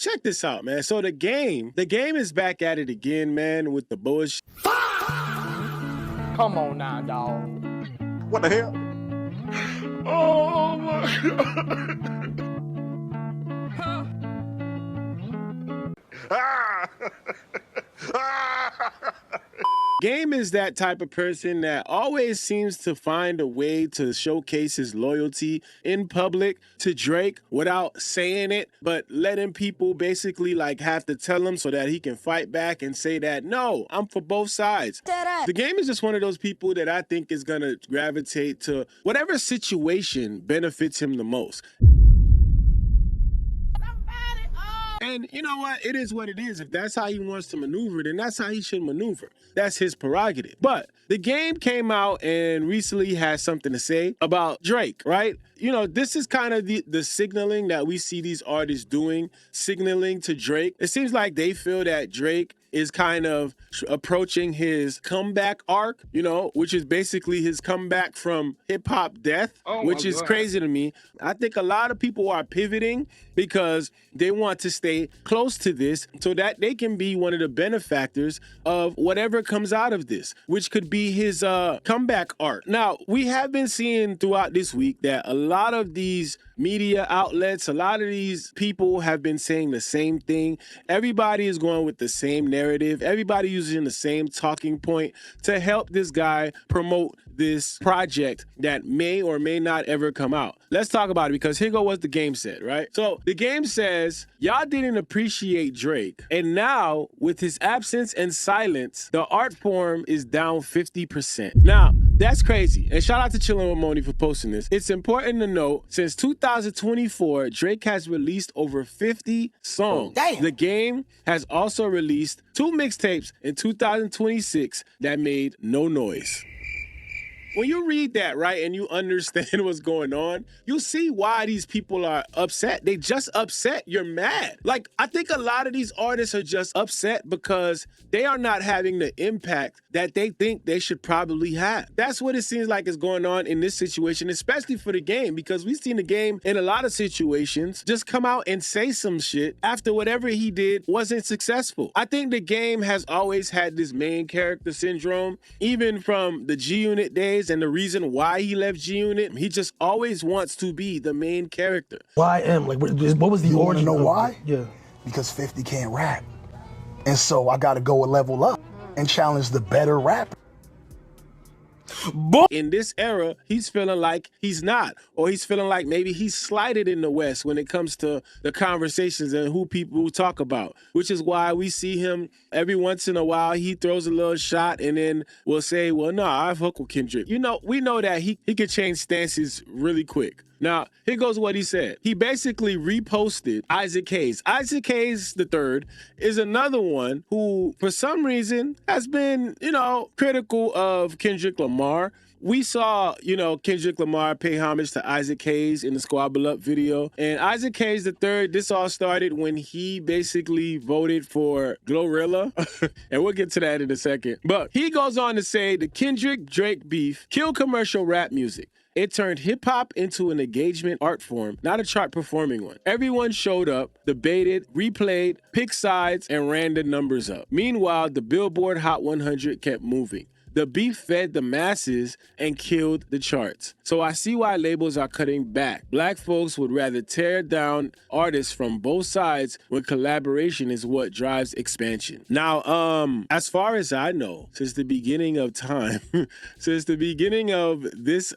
check this out, man. So the game is back at it again, man, with the bullshit. Come on now, dog. What the hell? Oh my God. Game is that type of person that always seems to find a way to showcase his loyalty in public to Drake without saying it, but letting people basically like have to tell him so that he can fight back and say that, no, I'm for both sides. The Game is just one of those people that I think is gonna gravitate to whatever situation benefits him the most. And you know what? It is what it is. If that's how he wants to maneuver, then that's how he should maneuver. That's his prerogative. But the Game came out and recently had something to say about Drake, right? You know, this is kind of the signaling that we see these artists doing, signaling to Drake. It seems like they feel that Drake is kind of approaching his comeback arc, you know, which is basically his comeback from hip-hop death, which is crazy to me. I think a lot of people are pivoting because they want to stay close to this so that they can be one of the benefactors of whatever comes out of this, which could be his comeback arc. Now, we have been seeing throughout this week that a lot of these media outlets, a lot of these people have been saying the same thing. Everybody is going with the same narrative. Everybody using the same talking point to help this guy promote this project that may or may not ever come out. Let's talk about it because here go what the Game said, right? So the Game says, y'all didn't appreciate Drake. And now with his absence and silence, the art form is down 50%. Now, that's crazy. And shout out to Chillin' with Moni for posting this. It's important to note, since 2024, Drake has released over 50 songs. Damn. The Game has also released 2 mixtapes in 2026 that made no noise. When you read that, right, and you understand what's going on, you see why these people are upset. They just upset. You're mad. Like, I think a lot of these artists are just upset because they are not having the impact that they think they should probably have. That's what it seems like is going on in this situation, especially for the Game, because we've seen the Game in a lot of situations just come out and say some shit after whatever he did wasn't successful. I think the Game has always had this main character syndrome, even from the G-Unit days. And the reason why he left G-Unit, he just always wants to be the main character. Why am? Like, what was the You origin? wanna know why? Yeah. Because 50 can't rap. And so I gotta go a level up and challenge the better rapper. In this era, he's feeling like he's not, or he's feeling like maybe he's slighted in the West when it comes to the conversations and who people talk about, which is why we see him every once in a while, he throws a little shot and then will say, well, no, I fuck with Kendrick. You know, we know that he can change stances really quick. Now, here goes what he said. He basically reposted Isaac Hayes. Isaac Hayes III is another one who, for some reason, has been, you know, critical of Kendrick Lamar. We saw, you know, Kendrick Lamar pay homage to Isaac Hayes in the Squabble Up video. And Isaac Hayes III, this all started when he basically voted for Glorilla. And we'll get to that in a second. But he goes on to say the Kendrick-Drake beef killed commercial rap music. It turned hip-hop into an engagement art form, not a chart-performing one. Everyone showed up, debated, replayed, picked sides, and ran the numbers up. Meanwhile, the Billboard Hot 100 kept moving. The beef fed the masses and killed the charts. So I see why labels are cutting back. Black folks would rather tear down artists from both sides when collaboration is what drives expansion. Now, as far as I know, since the beginning of time, since the beginning of this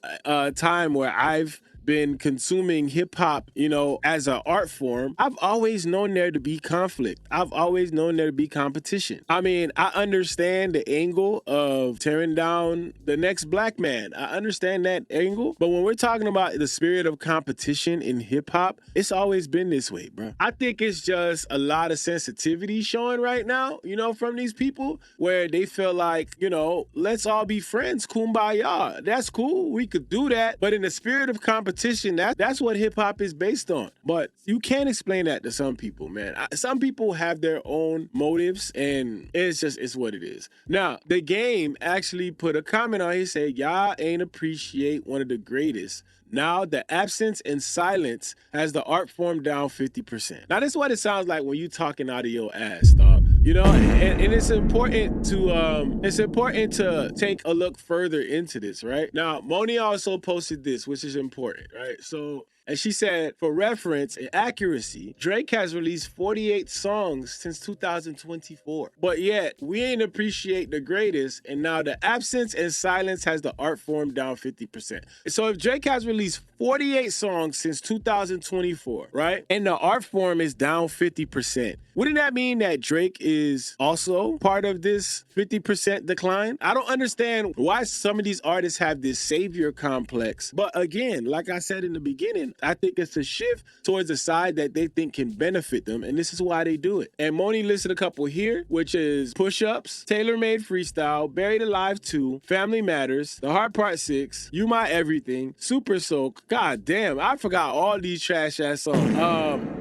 time where I've been consuming hip hop, you know, as an art form, I've always known there to be conflict. I've always known there to be competition. I mean, I understand the angle of tearing down the next black man. I understand that angle. But when we're talking about the spirit of competition in hip hop, it's always been this way, bro. I think it's just a lot of sensitivity showing right now, you know, from these people where they feel like, you know, let's all be friends, kumbaya. That's cool. We could do that. But in the spirit of competition, that's what hip hop is based on. But you can't explain that to some people, man. Some people have their own motives, and it's what it is. Now, the Game actually put a comment on. He said, y'all ain't appreciate one of the greatest. Now the absence and silence has the art form down 50%. Now this is what it sounds like when you talking out of your ass, dog. You know, and it's important to take a look further into this, right? Now, Moni also posted this, which is important, right? So, and she said, for reference and accuracy, Drake has released 48 songs since 2024. But yet, we ain't appreciate the greatest, and now the absence and silence has the art form down 50%. So if Drake has released 48 songs since 2024, right? And the art form is down 50%. Wouldn't that mean that Drake is also part of this 50% decline? I don't understand why some of these artists have this savior complex. But again, like I said in the beginning, I think it's a shift towards a side that they think can benefit them, and this is why they do it. And Moni listed a couple here, which is Push Ups, Tailor Made Freestyle, Buried Alive 2, Family Matters, The Heart Part 6, You My Everything, Super Soak. God damn, I forgot all these trash ass songs.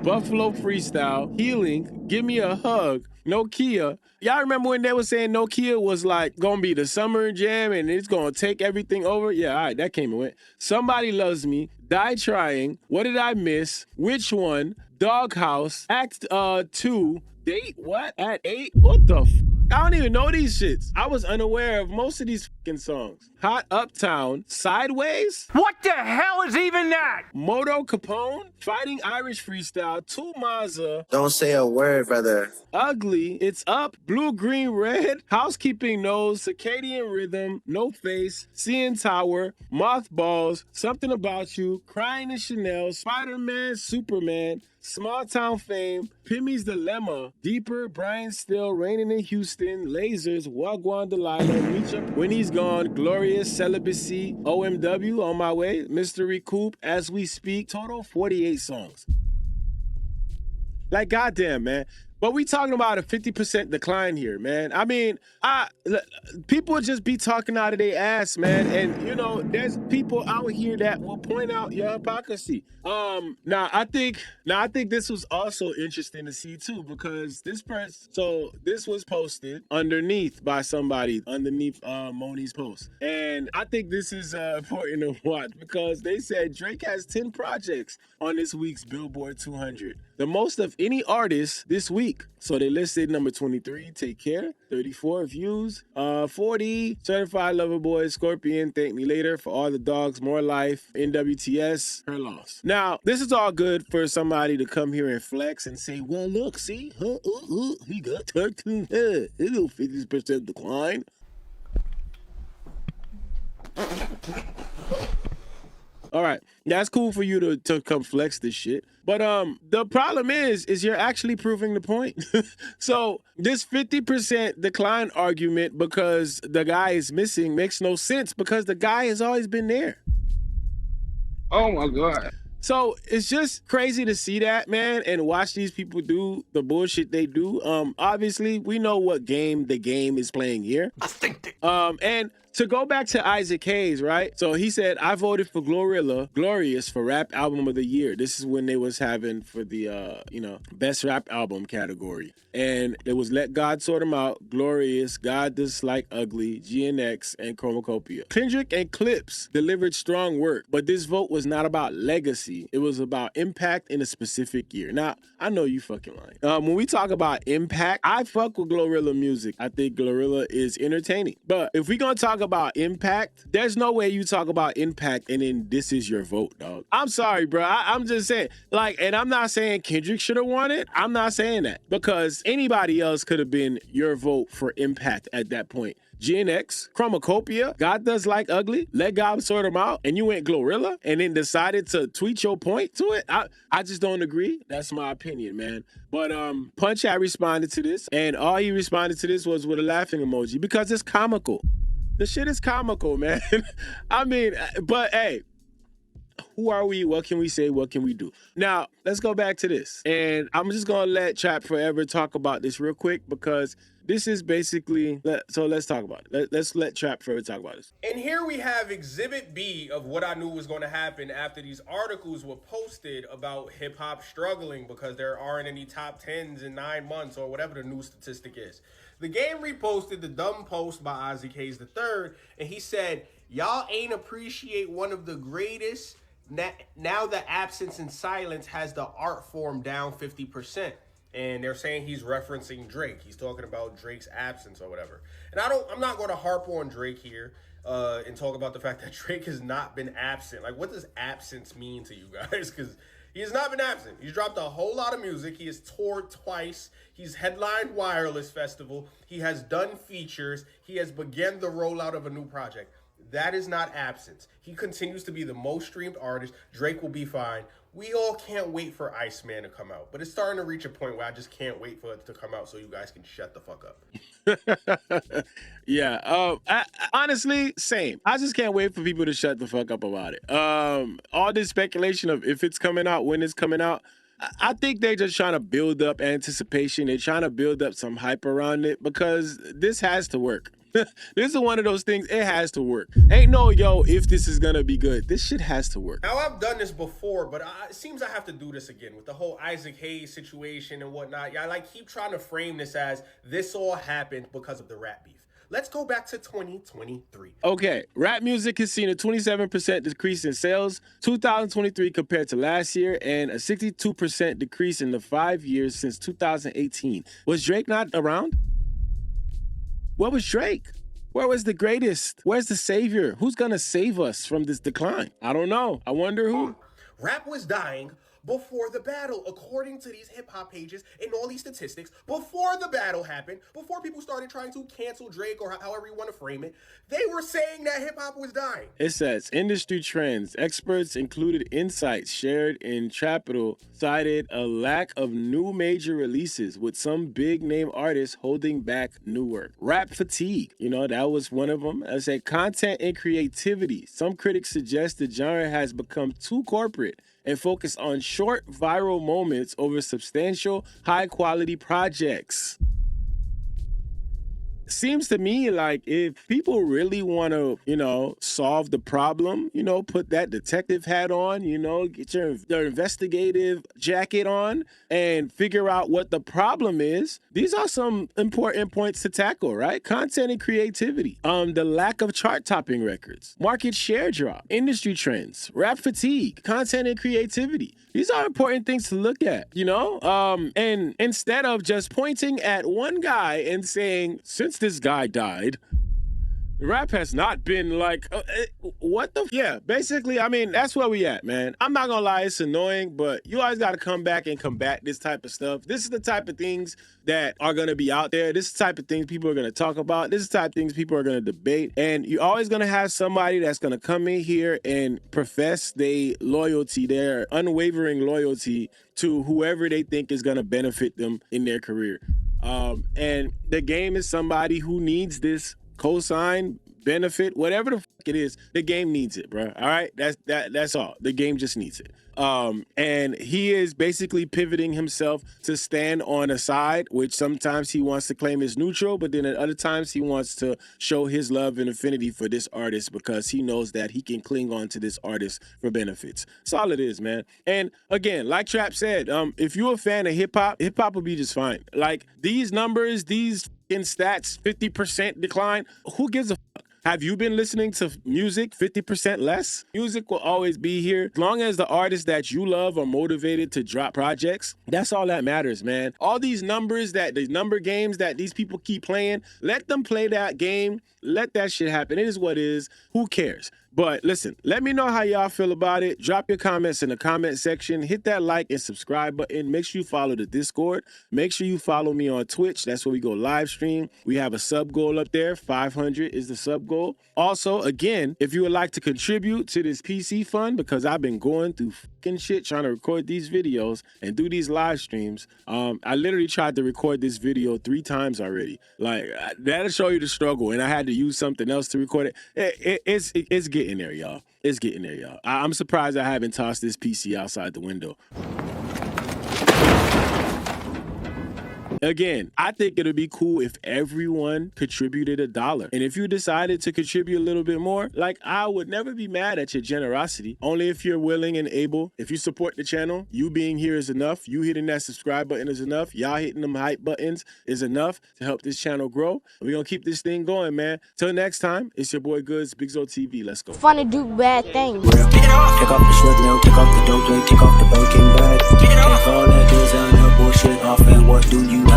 Buffalo Freestyle, Healing, Give Me a Hug, Nokia. Y'all remember when they were saying Nokia was like gonna be the summer jam and it's gonna take everything over? Yeah, all right, that came and went. Somebody Loves Me, Die Trying, What Did I Miss? Which One? Doghouse, Act 2, Date What? At 8? What the I don't even know these shits. I was unaware of most of these fucking songs. Hot Uptown, Sideways? What the hell is even that? Moto Capone, Fighting Irish Freestyle, Two Mazza, Don't say a word, brother. Ugly, It's Up, Blue, Green, Red, Housekeeping Nose, Circadian Rhythm, No Face, CN Tower, Mothballs, Something About You, Crying in Chanel, Spider-Man, Superman, Small Town Fame, Pimmy's Dilemma, Deeper, Brian Still, Raining in Houston, Lasers, Wagwan Delilah, Reach Up When He's Gone, Glorious, Celibacy, OMW, On My Way, Mystery Coupe, As We Speak, total 48 songs. Like, goddamn, man. But we talking about a 50% decline here, man. I mean, people just be talking out of their ass, man. And, you know, there's people out here that will point out your hypocrisy. Now I think this was also interesting to see too, because this was posted underneath by somebody underneath Moni's post. And I think this is important to watch because they said Drake has 10 projects on this week's Billboard 200. The most of any artist this week. So they listed number 23, Take Care, 34, Views, 40, Certified Lover Boy, Scorpion, Thank Me Later, For All the Dogs, More Life, NWTS, Her Loss. Now, this is all good for somebody to come here and flex and say, well, look, see, he got 13, it's a 50% decline. All right, that's cool for you to come flex this shit. But the problem is you're actually proving the point. So this 50% decline argument because the guy is missing makes no sense because the guy has always been there. Oh my God. So it's just crazy to see that, man, and watch these people do the bullshit they do. Obviously, we know what game the game is playing here. I think that. And to go back to Isaac Hayes, right? So he said, I voted for Glorious for Rap Album of the Year. This is when they was having for the, best rap album category. And it was Let God Sort 'Em Out, Glorious, God Does Like Ugly, GNX, and Chromacopia. Kendrick and Clips delivered strong work, but this vote was not about legacy. It was about impact in a specific year. Now, I know you fucking lying. When we talk about impact, I fuck with Glorilla music. I think Glorilla is entertaining. But if we gonna talk about impact, there's no way you talk about impact and then this is your vote, dog. I'm sorry, bro. I'm just saying, and I'm not saying Kendrick should have won it. I'm not saying that because anybody else could have been your vote for impact at that point. GNX, Chromacopia, God Does Like Ugly, Let God Sort 'Em Out, and you went Glorilla and then decided to tweet your point to it. I just don't agree. That's my opinion, man. But Punch had responded to this, and all he responded to this was with a laughing emoji because it's comical. The shit is comical, man. I mean, but hey, who are we? What can we say? What can we do? Now, let's go back to this. And I'm just going to let Trap Forever talk about this real quick because this is basically, so let's talk about it. Let's let Trap Forever talk about this. And here we have Exhibit B of what I knew was going to happen after these articles were posted about hip-hop struggling because there aren't any top 10s in 9 months or whatever the new statistic is. The Game reposted the dumb post by Isaac Hayes III, and he said, y'all ain't appreciate one of the greatest Now the absence and silence has the art form down 50%. And they're saying he's referencing Drake. He's talking about Drake's absence or whatever. And I'm not going to harp on Drake here and talk about the fact that Drake has not been absent. Like, what does absence mean to you guys? Because he has not been absent. He's dropped a whole lot of music. He has toured twice. He's headlined Wireless Festival. He has done features. He has begun the rollout of a new project. That is not absence. He continues to be the most streamed artist. Drake will be fine. We all can't wait for Iceman to come out. But it's starting to reach a point where I just can't wait for it to come out so you guys can shut the fuck up. Yeah. Honestly, same. I just can't wait for people to shut the fuck up about it. All this speculation of if it's coming out, when it's coming out, I think they're just trying to build up anticipation. They're trying to build up some hype around it because this has to work. This is one of those things, it has to work. Ain't no, if this is gonna be good. This shit has to work. Now, I've done this before, but it seems I have to do this again with the whole Isaac Hayes situation and whatnot. I keep trying to frame this as this all happened because of the rap beef. Let's go back to 2023. Okay, rap music has seen a 27% decrease in sales 2023 compared to last year and a 62% decrease in the 5 years since 2018. Was Drake not around? Where was Drake? Where was the greatest? Where's the savior? Who's gonna save us from this decline? I don't know. I wonder who. Rap was dying before the battle, according to these hip-hop pages and all these statistics. Before the battle happened, before people started trying to cancel Drake or however you want to frame it, they were saying that hip-hop was dying. It says, industry trends. Experts included insights shared in Chapital cited a lack of new major releases with some big-name artists holding back new work. Rap fatigue, that was one of them. I said content and creativity. Some critics suggest the genre has become too corporate and focus on short viral moments over substantial high-quality projects. Seems to me like if people really want to, solve the problem, put that detective hat on, get your investigative jacket on and figure out what the problem is. These are some important points to tackle, right? Content and creativity, the lack of chart-topping records, market share drop, industry trends, rap fatigue, content and creativity. These are important things to look at, and instead of just pointing at one guy and saying, since this guy died, rap has not been like, what the? Yeah, basically, that's where we at, man. I'm not gonna lie, it's annoying, but you always gotta come back and combat this type of stuff. This is the type of things that are gonna be out there. This is the type of things people are gonna talk about. This is the type of things people are gonna debate. And you're always gonna have somebody that's gonna come in here and profess their loyalty, their unwavering loyalty to whoever they think is gonna benefit them in their career. And the game is somebody who needs this cosign, benefit, whatever the fuck it is. The game needs it, bro. All right, that's all. The game just needs it. And he is basically pivoting himself to stand on a side, which sometimes he wants to claim is neutral, but then at other times he wants to show his love and affinity for this artist because he knows that he can cling on to this artist for benefits. That's all it is, man. And again, like Trap said, if you're a fan of hip hop will be just fine. Like these numbers, these stats, 50% decline. Who gives a fuck? Have you been listening to music 50% less? Music will always be here. As long as the artists that you love are motivated to drop projects, that's all that matters, man. All these numbers, the number games that these people keep playing, let them play that game. Let that shit happen. It is what it is. Who cares? But listen, let me know how y'all feel about it. Drop your comments in the comment section. Hit that like and subscribe button. Make sure you follow the Discord. Make sure you follow me on Twitch. That's where we go live stream. We have a sub goal up there. 500 is the sub goal. Also, again, if you would like to contribute to this PC fund, because I've been going through fucking shit trying to record these videos and do these live streams. I literally tried to record this video 3 times already. Like, that'll show you the struggle. And I had to use something else to record it. It's getting there, y'all. It's getting there, y'all. I'm surprised I haven't tossed this PC outside the window. Again, I think it'd be cool if everyone contributed $1. And if you decided to contribute a little bit more, like, I would never be mad at your generosity. Only if you're willing and able. If you support the channel, you being here is enough. You hitting that subscribe button is enough. Y'all hitting them hype buttons is enough to help this channel grow. We're going to keep this thing going, man. Till next time, it's your boy Goods, Big Zo TV. Let's go. Fun to do bad things. Take off the sweat, now take off the dope, take off the Birkin bag. Take all that designer bullshit off, and what do you